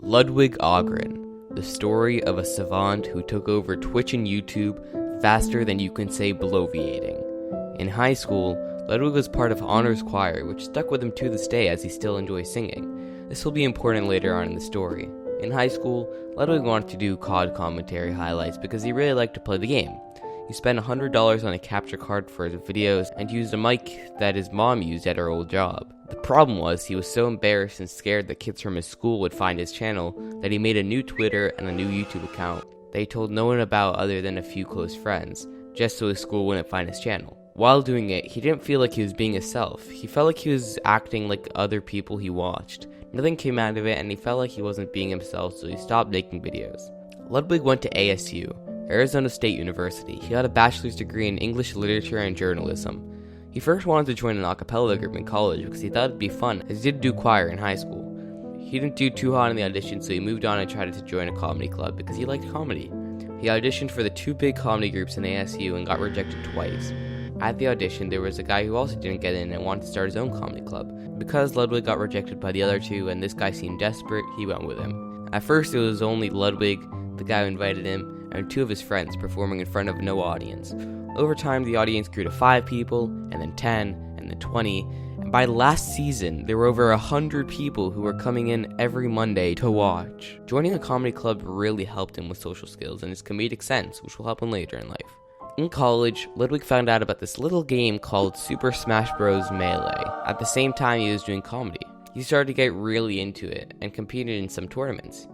Ludwig Ahgren, the story of a savant who took over Twitch and YouTube faster than you can say bloviating. In high school, Ludwig was part of honors choir, which stuck with him to this day as he still enjoys singing. This will be important later on in the story. In high school, Ludwig wanted to do COD commentary highlights because he really liked to play the game. He spent $100 on a capture card for his videos and used a mic that his mom used at her old job. The problem was he was so embarrassed and scared that kids from his school would find his channel that he made a new Twitter and a new YouTube account that he told no one about other than a few close friends, just so his school wouldn't find his channel. While doing it, he didn't feel like he was being himself. He felt like he was acting like other people he watched. Nothing came out of it and he felt like he wasn't being himself, so he stopped making videos. Ludwig went to ASU, Arizona State University. He got a bachelor's degree in English literature and journalism. He first wanted to join an a cappella group in college because he thought it'd be fun, as he did do choir in high school. He didn't do too hot in the audition, so he moved on and tried to join a comedy club because he liked comedy. He auditioned for the two big comedy groups in ASU and got rejected twice. At the audition, there was a guy who also didn't get in and wanted to start his own comedy club. Because Ludwig got rejected by the other two and this guy seemed desperate, he went with him. At first, it was only Ludwig, the guy who invited him, and two of his friends performing in front of no audience. Over time, the audience grew to 5 people, and then 10, and then 20, and by last season, there were over 100 people who were coming in every Monday to watch. Joining a comedy club really helped him with social skills and his comedic sense, which will help him later in life. In college, Ludwig found out about this little game called Super Smash Bros. Melee. At the same time he was doing comedy. He started to get really into it and competed in some tournaments.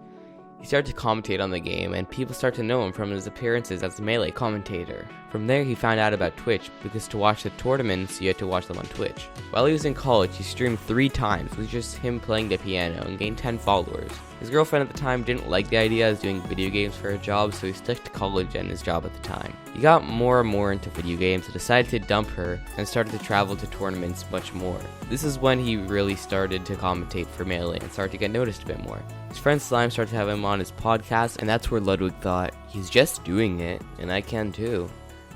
He started to commentate on the game, and people started to know him from his appearances as a Melee commentator. From there, he found out about Twitch, because to watch the tournaments, you had to watch them on Twitch. While he was in college, he streamed 3 times with just him playing the piano and gained 10 followers. His girlfriend at the time didn't like the idea of doing video games for a job, so he stuck to college and his job at the time. He got more and more into video games and decided to dump her and started to travel to tournaments much more. This is when he really started to commentate for Melee and started to get noticed a bit more. His friend Slime started to have him on his podcast, and that's where Ludwig thought, he's just doing it, and I can too.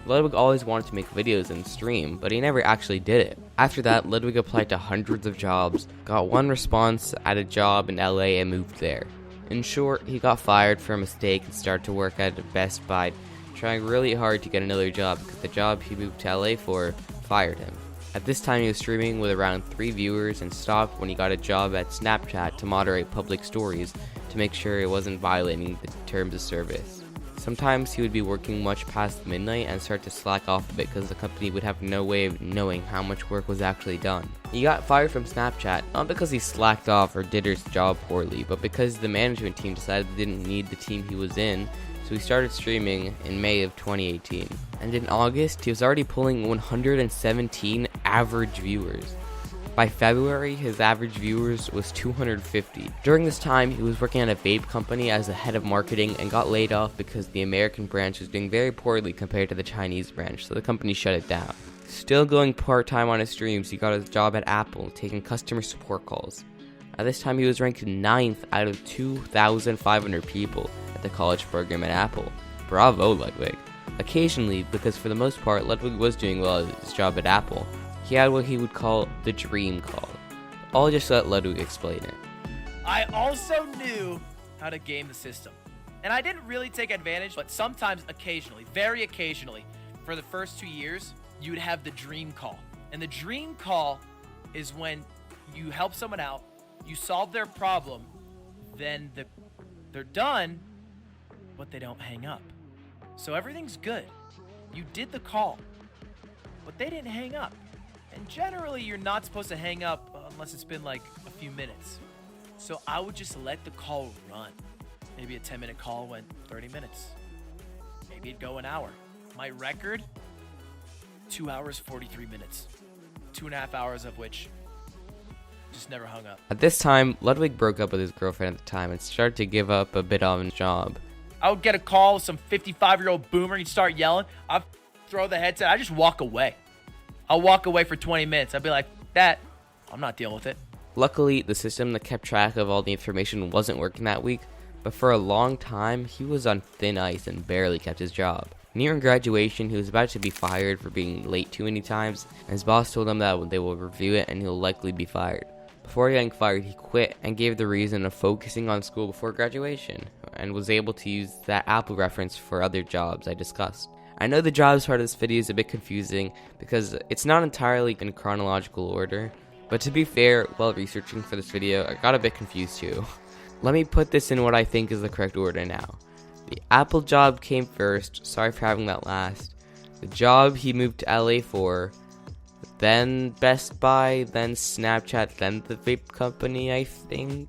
Ludwig always wanted to make videos and stream, but he never actually did it. After that, Ludwig applied to hundreds of jobs, got one response at a job in LA and moved there. In short, he got fired for a mistake and started to work at Best Buy, trying really hard to get another job because the job he moved to LA for fired him. At this time, he was streaming with around 3 viewers and stopped when he got a job at Snapchat to moderate public stories to make sure it wasn't violating the terms of service. Sometimes he would be working much past midnight and start to slack off a bit because the company would have no way of knowing how much work was actually done. He got fired from Snapchat, not because he slacked off or did his job poorly, but because the management team decided they didn't need the team he was in, so he started streaming in May of 2018. And in August, he was already pulling 117 average viewers. By February, his average viewers was 250. During this time, he was working at a vape company as the head of marketing and got laid off because the American branch was doing very poorly compared to the Chinese branch, so the company shut it down. Still going part-time on his streams, he got a job at Apple, taking customer support calls. At this time, he was ranked 9th out of 2,500 people at the college program at Apple. Bravo, Ludwig. Occasionally, because for the most part, Ludwig was doing well at his job at Apple, he had what he would call the dream call. I'll just let Ludwig explain it. I also knew how to game the system. And I didn't really take advantage, but sometimes, occasionally, very occasionally, for the first 2 years, you would have the dream call. And the dream call is when you help someone out, you solve their problem, then they're done, but they don't hang up. So everything's good. You did the call, but they didn't hang up. And generally, you're not supposed to hang up unless it's been like a few minutes. So I would just let the call run. Maybe a 10-minute call went 30 minutes. Maybe it'd go an hour. My record, 2 hours, 43 minutes. 2.5 hours of which just never hung up. At this time, Ludwig broke up with his girlfriend at the time and started to give up a bit on his job. I would get a call with some 55-year-old boomer. He'd start yelling. I'd throw the headset. I'd just walk away. I'll walk away for 20 minutes. I'd be like, I'm not dealing with it. Luckily, the system that kept track of all the information wasn't working that week, but for a long time, he was on thin ice and barely kept his job. Nearing graduation, he was about to be fired for being late too many times, and his boss told him that they will review it and he'll likely be fired. Before getting fired, he quit and gave the reason of focusing on school before graduation, and was able to use that Apple reference for other jobs I discussed. I know the jobs part of this video is a bit confusing because it's not entirely in chronological order, but to be fair, while researching for this video, I got a bit confused too. Let me put this in what I think is the correct order now. The Apple job came first, sorry for having that last. The job he moved to LA for, then Best Buy, then Snapchat, then the vape company, I think.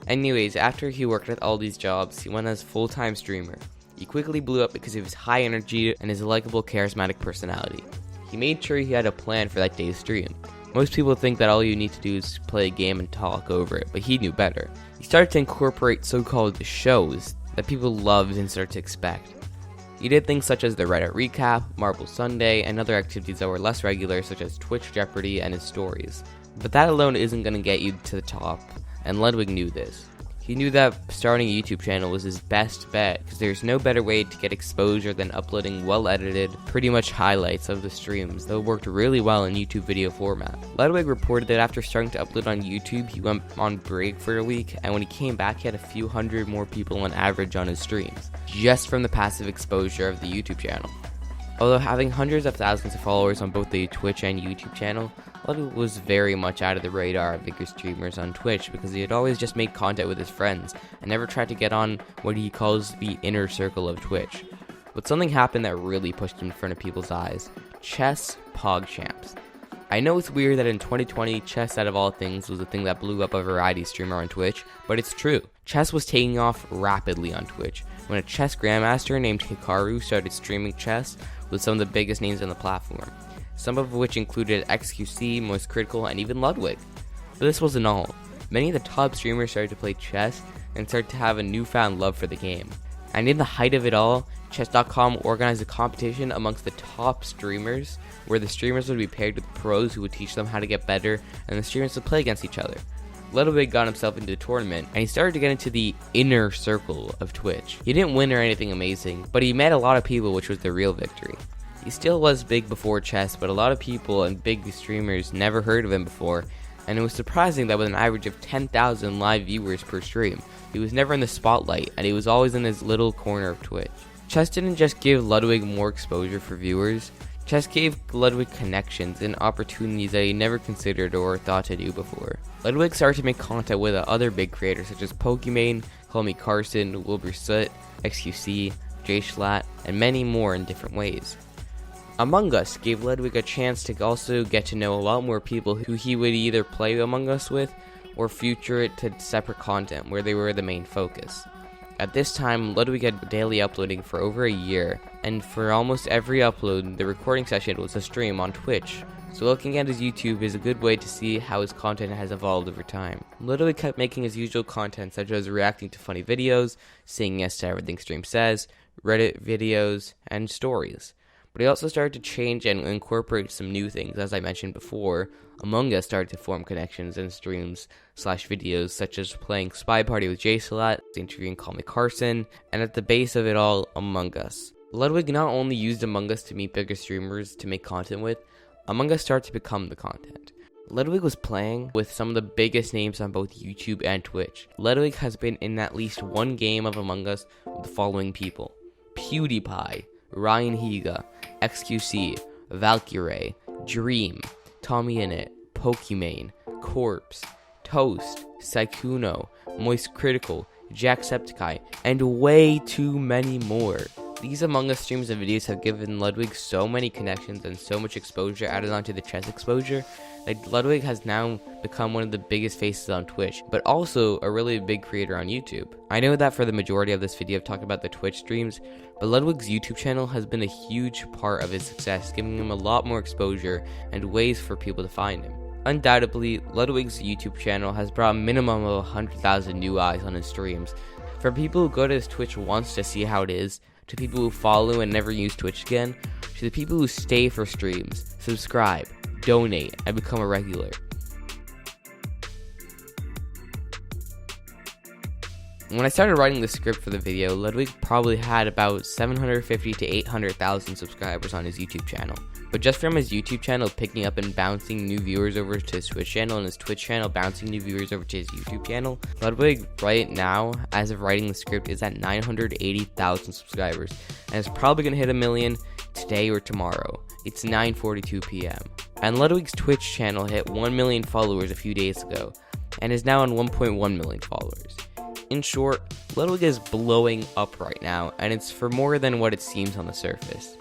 Anyways, after he worked at all these jobs, he went as full-time streamer. He quickly blew up because of his high energy and his likable, charismatic personality. He made sure he had a plan for that day's stream. Most people think that all you need to do is play a game and talk over it, but he knew better. He started to incorporate so-called shows that people loved and started to expect. He did things such as the Reddit recap, Marble Sunday, and other activities that were less regular such as Twitch Jeopardy and his stories. But that alone isn't going to get you to the top, and Ludwig knew this. He knew that starting a YouTube channel was his best bet because there's no better way to get exposure than uploading well-edited, pretty much highlights of the streams that worked really well in YouTube video format. Ludwig reported that after starting to upload on YouTube, he went on break for a week, and when he came back, he had a few hundred more people on average on his streams, just from the passive exposure of the YouTube channel. Although having hundreds of thousands of followers on both the Twitch and YouTube channel, Ludwig was very much out of the radar of bigger streamers on Twitch because he had always just made content with his friends and never tried to get on what he calls the inner circle of Twitch. But something happened that really pushed him in front of people's eyes: chess PogChamps. I know it's weird that in 2020, chess out of all things was the thing that blew up a variety streamer on Twitch, but it's true. Chess was taking off rapidly on Twitch when a chess grandmaster named Hikaru started streaming chess with some of the biggest names on the platform, some of which included XQC, Most Critical, and even Ludwig. But this wasn't all. Many of the top streamers started to play chess and started to have a newfound love for the game. And in the height of it all, Chess.com organized a competition amongst the top streamers, where the streamers would be paired with pros who would teach them how to get better, and the streamers would play against each other. Ludwig got himself into the tournament, and he started to get into the inner circle of Twitch. He didn't win or anything amazing, but he met a lot of people, which was the real victory. He still was big before chess, but a lot of people and big streamers never heard of him before, and it was surprising that with an average of 10,000 live viewers per stream, he was never in the spotlight, and he was always in his little corner of Twitch. Chess didn't just give Ludwig more exposure for viewers, chess gave Ludwig connections and opportunities that he never considered or thought to do before. Ludwig started to make content with other big creators such as Pokimane, Call Me Carson, Wilbur Soot, XQC, Jay Schlatt, and many more in different ways. Among Us gave Ludwig a chance to also get to know a lot more people who he would either play Among Us with or future it to separate content where they were the main focus. At this time, Ludwig had daily uploading for over a year, and for almost every upload, the recording session was a stream on Twitch, so looking at his YouTube is a good way to see how his content has evolved over time. Ludwig kept making his usual content such as reacting to funny videos, saying yes to everything stream says, Reddit videos, and stories. But he also started to change and incorporate some new things. As I mentioned before, Among Us started to form connections in streams/videos, such as playing Spy Party with Jay Schlatt, interviewing Call Me Carson, and at the base of it all, Among Us. Ludwig not only used Among Us to meet bigger streamers to make content with, Among Us started to become the content. Ludwig was playing with some of the biggest names on both YouTube and Twitch. Ludwig has been in at least one game of Among Us with the following people: PewDiePie, Ryan Higa, XQC, Valkyrae, Dream, Tommy Innit, Pokimane, Corpse, Toast, Saikuno, Moist Critical, Jacksepticeye, and way too many more. These Among Us streams and videos have given Ludwig so many connections and so much exposure added onto the chess exposure that Ludwig has now become one of the biggest faces on Twitch, but also a really big creator on YouTube. I know that for the majority of this video I've talked about the Twitch streams, but Ludwig's YouTube channel has been a huge part of his success, giving him a lot more exposure and ways for people to find him. Undoubtedly, Ludwig's YouTube channel has brought a minimum of 100,000 new eyes on his streams. From people who go to his Twitch once to see how it is, to people who follow and never use Twitch again, to the people who stay for streams, subscribe, donate, and become a regular. When I started writing the script for the video, Ludwig probably had about 750 to 800,000 subscribers on his YouTube channel. But just from his YouTube channel picking up and bouncing new viewers over to his Twitch channel, and his Twitch channel bouncing new viewers over to his YouTube channel, Ludwig right now, as of writing the script, is at 980,000 subscribers, and is probably going to hit 1 million today or tomorrow. It's 9:42 p.m. And Ludwig's Twitch channel hit 1 million followers a few days ago, and is now on 1.1 million followers. In short, Ludwig is blowing up right now, and it's for more than what it seems on the surface.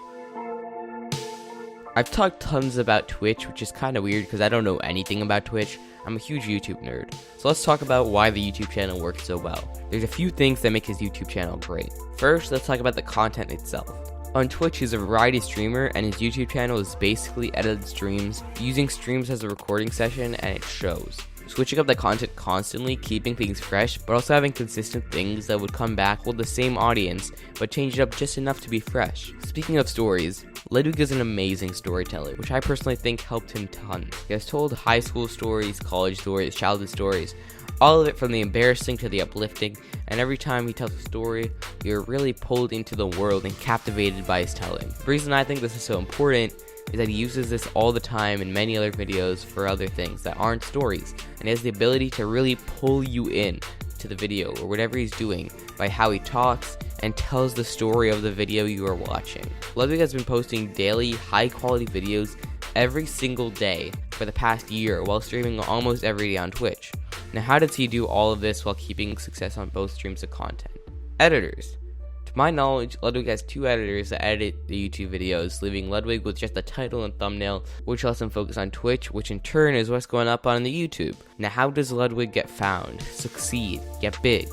I've talked tons about Twitch, which is kind of weird because I don't know anything about Twitch. I'm a huge YouTube nerd. So let's talk about why the YouTube channel works so well. There's a few things that make his YouTube channel great. First, let's talk about the content itself. On Twitch, he's a variety streamer, and his YouTube channel is basically edited streams, using streams as a recording session, and it shows. Switching up the content constantly, keeping things fresh, but also having consistent things that would come back, hold the same audience, but change it up just enough to be fresh. Speaking of stories, Ludwig is an amazing storyteller, which I personally think helped him tons. He has told high school stories, college stories, childhood stories, all of it from the embarrassing to the uplifting, and every time he tells a story, you're really pulled into the world and captivated by his telling. The reason I think this is so important is that he uses this all the time in many other videos for other things that aren't stories, and he has the ability to really pull you in to the video or whatever he's doing by how he talks and tells the story of the video you are watching. Ludwig has been posting daily, high-quality videos every single day for the past year while streaming almost every day on Twitch. Now, how does he do all of this while keeping success on both streams of content? Editors. To my knowledge, Ludwig has 2 editors that edit the YouTube videos, leaving Ludwig with just the title and thumbnail, which lets him focus on Twitch, which in turn is what's going up on the YouTube. Now, how does Ludwig get found, succeed, get big?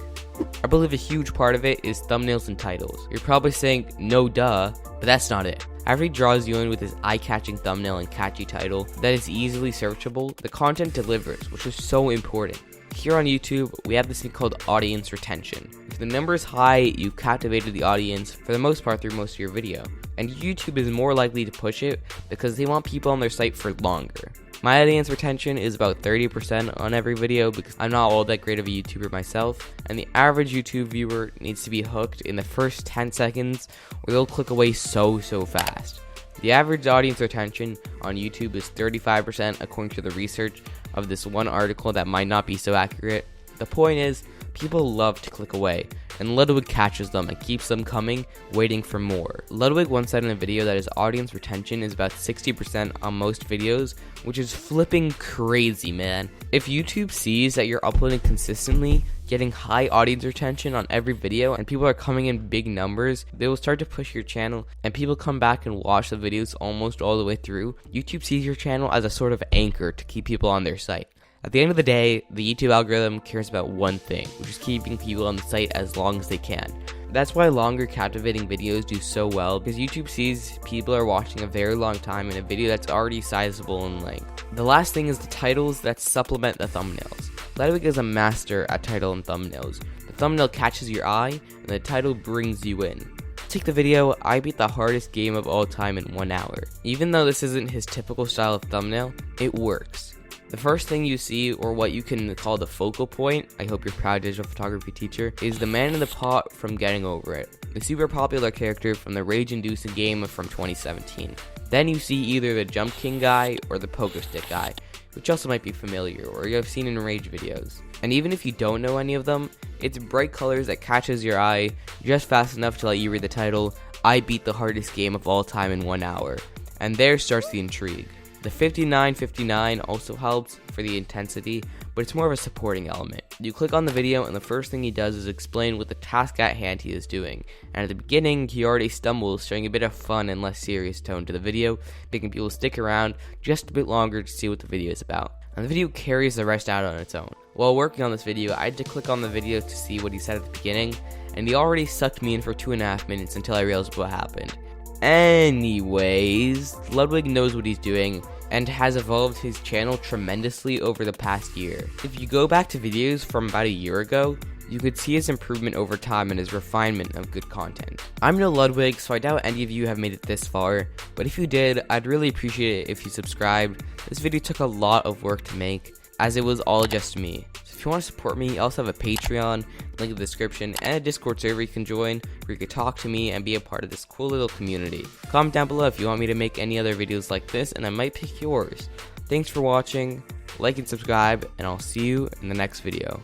I believe a huge part of it is thumbnails and titles. You're probably saying, no duh, but that's not it. After he draws you in with his eye-catching thumbnail and catchy title that is easily searchable, the content delivers, which is so important. Here on YouTube, we have this thing called audience retention. If the number is high, you've captivated the audience for the most part through most of your video. And YouTube is more likely to push it because they want people on their site for longer. My audience retention is about 30% on every video because I'm not all that great of a YouTuber myself, and the average YouTube viewer needs to be hooked in the first 10 seconds or they'll click away so fast. The average audience retention on YouTube is 35% according to the research of this one article that might not be so accurate. The point is, people love to click away, and Ludwig catches them and keeps them coming, waiting for more. Ludwig once said in a video that his audience retention is about 60% on most videos, which is flipping crazy, man. If YouTube sees that you're uploading consistently, getting high audience retention on every video, and people are coming in big numbers, they will start to push your channel, and people come back and watch the videos almost all the way through. YouTube sees your channel as a sort of anchor to keep people on their site. At the end of the day, the YouTube algorithm cares about one thing, which is keeping people on the site as long as they can. That's why longer captivating videos do so well, because YouTube sees people are watching a very long time in a video that's already sizable in length. The last thing is the titles that supplement the thumbnails. Ludwig is a master at title and thumbnails. The thumbnail catches your eye, and the title brings you in. Take the video, I beat the hardest game of all time in 1 hour. Even though this isn't his typical style of thumbnail, it works. The first thing you see, or what you can call the focal point, I hope you're proud digital photography teacher, is the man in the pot from Getting Over It, the super popular character from the rage-inducing game from 2017. Then you see either the Jump King guy or the Pogo Stick guy, which also might be familiar or you have seen in rage videos. And even if you don't know any of them, it's bright colors that catches your eye just fast enough to let you read the title, I beat the hardest game of all time in 1 hour. And there starts the intrigue. The 5959 also helps for the intensity, but it's more of a supporting element. You click on the video and the first thing he does is explain what the task at hand he is doing. And at the beginning, he already stumbles, showing a bit of fun and less serious tone to the video, making people stick around just a bit longer to see what the video is about. And the video carries the rest out on its own. While working on this video, I had to click on the video to see what he said at the beginning, and he already sucked me in for 2.5 minutes until I realized what happened. Anyways, Ludwig knows what he's doing and has evolved his channel tremendously over the past year. If you go back to videos from about a year ago, you could see his improvement over time and his refinement of good content. I'm no Ludwig, so I doubt any of you have made it this far, but if you did, I'd really appreciate it if you subscribed. This video took a lot of work to make, as it was all just me. So if if you want to support me, I also have a Patreon, link in the description, and a Discord server you can join where you can talk to me and be a part of this cool little community. Comment down below if you want me to make any other videos like this, and I might pick yours. Thanks for watching, like and subscribe, and I'll see you in the next video.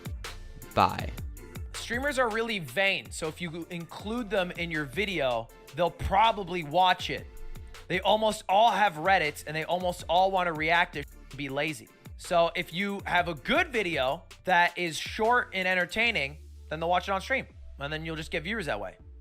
Bye. Streamers are really vain, so if you include them in your video, they'll probably watch it. They almost all have Reddits, and they almost all want to react to and be lazy. So if you have a good video that is short and entertaining, then they'll watch it on stream, and then you'll just get viewers that way.